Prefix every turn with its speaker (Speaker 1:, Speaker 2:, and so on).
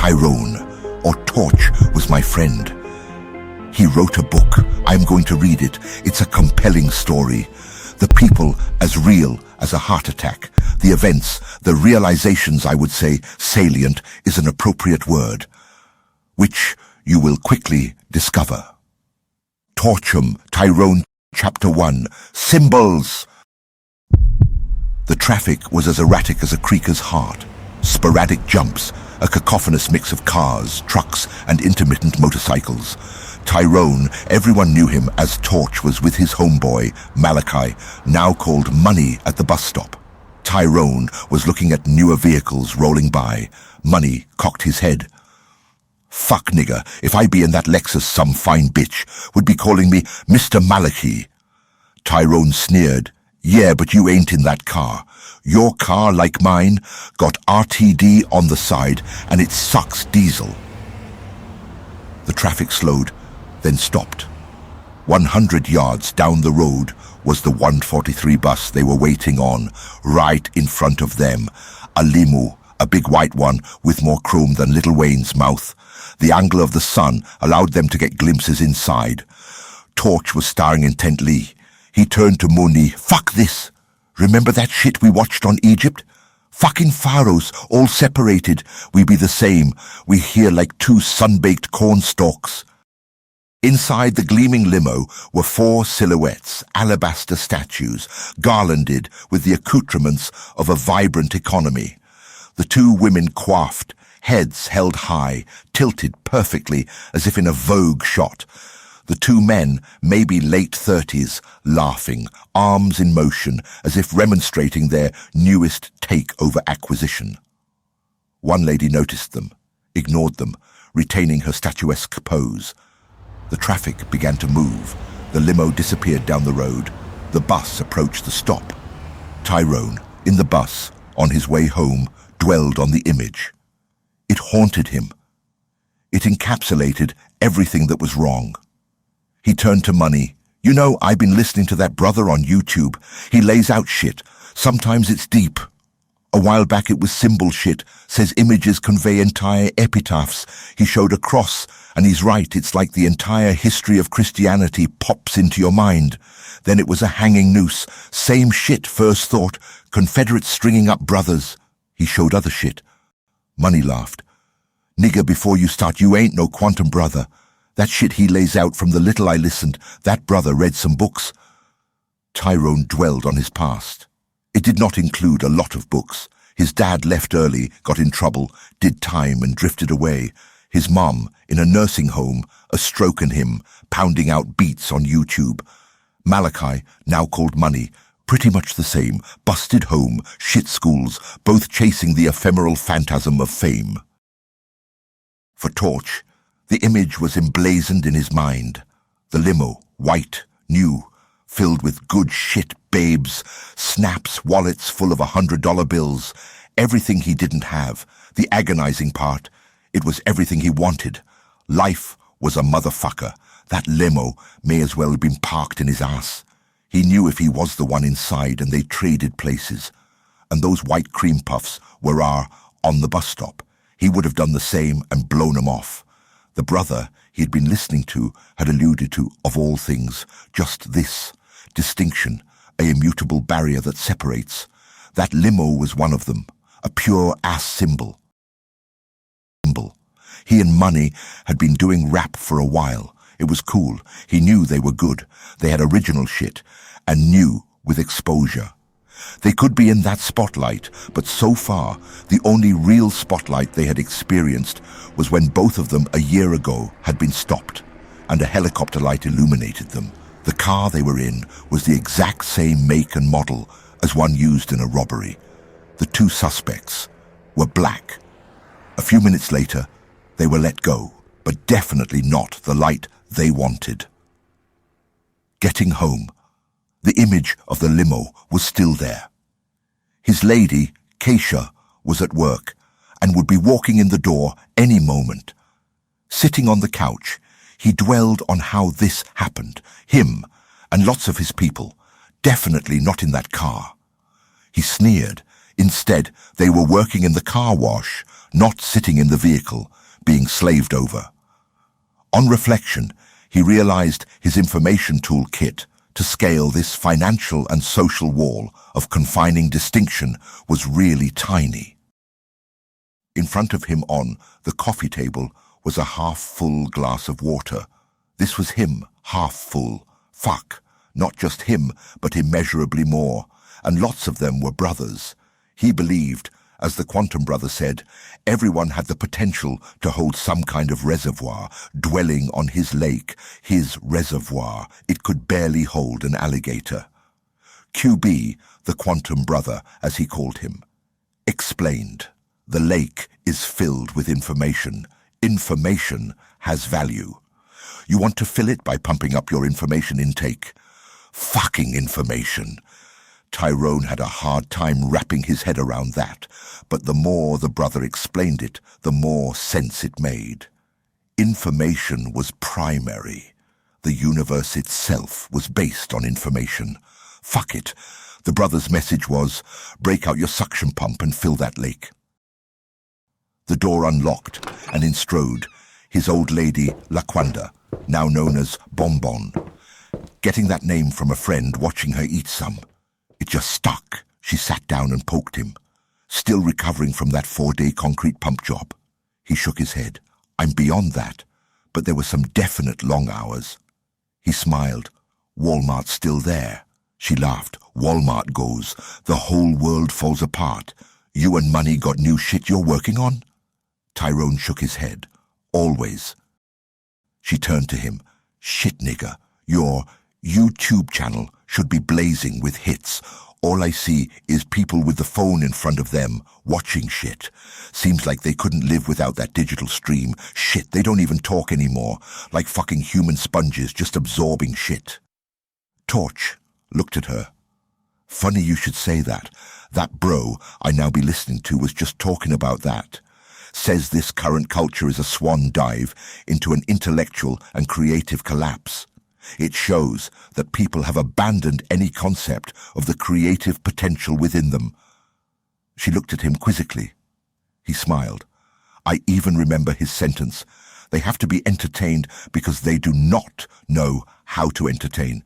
Speaker 1: Tyrone, or Torch, was my friend. He wrote a book. I'm going to read it. It's a compelling story. The people as real as a heart attack. The events, the realizations, I would say, salient is an appropriate word, which you will quickly discover. Torchum, Tyrone, Chapter 1. Symbols! The traffic was as erratic as a creaker's heart. Sporadic jumps, a cacophonous mix of cars, trucks, and intermittent motorcycles. Tyrone, everyone knew him as Torch, was with his homeboy, Malachi, now called Money, at the bus stop. Tyrone was looking at newer vehicles rolling by. Money cocked his head. Fuck, nigger, if I be in that Lexus, some fine bitch would be calling me Mr. Malachi. Tyrone sneered. Yeah, but you ain't in that car. Your car, like mine, got RTD on the side and it sucks diesel. The traffic slowed, then stopped. 100 yards down the road was the 143 bus they were waiting on, right in front of them. A limo, a big white one with more chrome than Little Wayne's mouth. The angle of the sun allowed them to get glimpses inside. Torch was staring intently. He turned to Moni. Fuck this! Remember that shit we watched on Egypt? Fucking pharaohs, all separated. We be the same. We here like two sun-baked corn stalks. Inside the gleaming limo were 4 silhouettes, alabaster statues, garlanded with the accoutrements of a vibrant economy. The 2 women coiffed, heads held high, tilted perfectly as if in a Vogue shot. The 2 men, maybe late 30s, laughing, arms in motion, as if remonstrating their newest take-over acquisition. One lady noticed them, ignored them, retaining her statuesque pose. The traffic began to move. The limo disappeared down the road. The bus approached the stop. Tyrone, in the bus, on his way home, dwelled on the image. It haunted him. It encapsulated everything that was wrong. He turned to Money. You know, I've been listening to that brother on YouTube. He lays out shit. Sometimes it's deep. A while back it was symbol shit. Says images convey entire epitaphs. He showed a cross, and he's right. It's like the entire history of Christianity pops into your mind. Then it was a hanging noose. Same shit, first thought. Confederates stringing up brothers. He showed other shit. Money laughed. Nigger, before you start, you ain't no quantum brother. That shit he lays out, from the little I listened, that brother read some books. Tyrone dwelled on his past. It did not include a lot of books. His dad left early, got in trouble, did time and drifted away. His mom, in a nursing home, a stroke in him, pounding out beats on YouTube. Malachi, now called Money, pretty much the same, busted home, shit schools, both chasing the ephemeral phantasm of fame. For Torch, the image was emblazoned in his mind. The limo, white, new, filled with good shit babes, snaps, wallets full of $100 bills, everything he didn't have. The agonizing part, it was everything he wanted. Life was a motherfucker. That limo may as well have been parked in his ass. He knew if he was the one inside, and they traded places. And those white cream puffs were on the bus stop. He would have done the same and blown them off. The brother he had been listening to had alluded to, of all things, just this, distinction, a immutable barrier that separates. That limo was one of them, a pure ass symbol. He and Money had been doing rap for a while. It was cool. He knew they were good. They had original shit, and new with exposure. They could be in that spotlight, but so far, the only real spotlight they had experienced was when both of them a year ago had been stopped, and a helicopter light illuminated them. The car they were in was the exact same make and model as one used in a robbery. The 2 suspects were black. A few minutes later, they were let go, but definitely not the light they wanted. Getting home, the image of the limo was still there. His lady, Keisha, was at work and would be walking in the door any moment. Sitting on the couch, he dwelled on how this happened. Him and lots of his people, definitely not in that car. He sneered. Instead, they were working in the car wash, not sitting in the vehicle, being slaved over. On reflection, he realized his information toolkit to scale this financial and social wall of confining distinction was really tiny. In front of him on the coffee table was a half-full glass of water. This was him, half full. Fuck, not just him, but immeasurably more. And lots of them were brothers. He believed, as the Quantum Brother said, everyone had the potential to hold some kind of reservoir, dwelling on his lake, his reservoir. It could barely hold an alligator. QB, the Quantum Brother, as he called him, explained, the lake is filled with information. Information has value. You want to fill it by pumping up your information intake. Fucking information. Tyrone had a hard time wrapping his head around that, but the more the brother explained it, the more sense it made. Information was primary. The universe itself was based on information. Fuck it. The brother's message was, break out your suction pump and fill that lake. The door unlocked, and in strode his old lady, Laquanda, now known as Bonbon. Getting that name from a friend watching her eat some. It just stuck. She sat down and poked him. Still recovering from that 4-day concrete pump job. He shook his head. I'm beyond that, but there were some definite long hours. He smiled. Walmart's still there. She laughed. Walmart goes. The whole world falls apart. You and money got new shit you're working on? Tyrone shook his head. Always. She turned to him. Shit, nigger. Your YouTube channel should be blazing with hits. All I see is people with the phone in front of them, watching shit. Seems like they couldn't live without that digital stream. Shit, they don't even talk anymore. Like fucking human sponges, just absorbing shit. Torch looked at her. Funny you should say that. That bro I now be listening to was just talking about that. Says this current culture is a swan dive into an intellectual and creative collapse. It shows that people have abandoned any concept of the creative potential within them. She looked at him quizzically. He smiled. I even remember his sentence. They have to be entertained because they do not know how to entertain.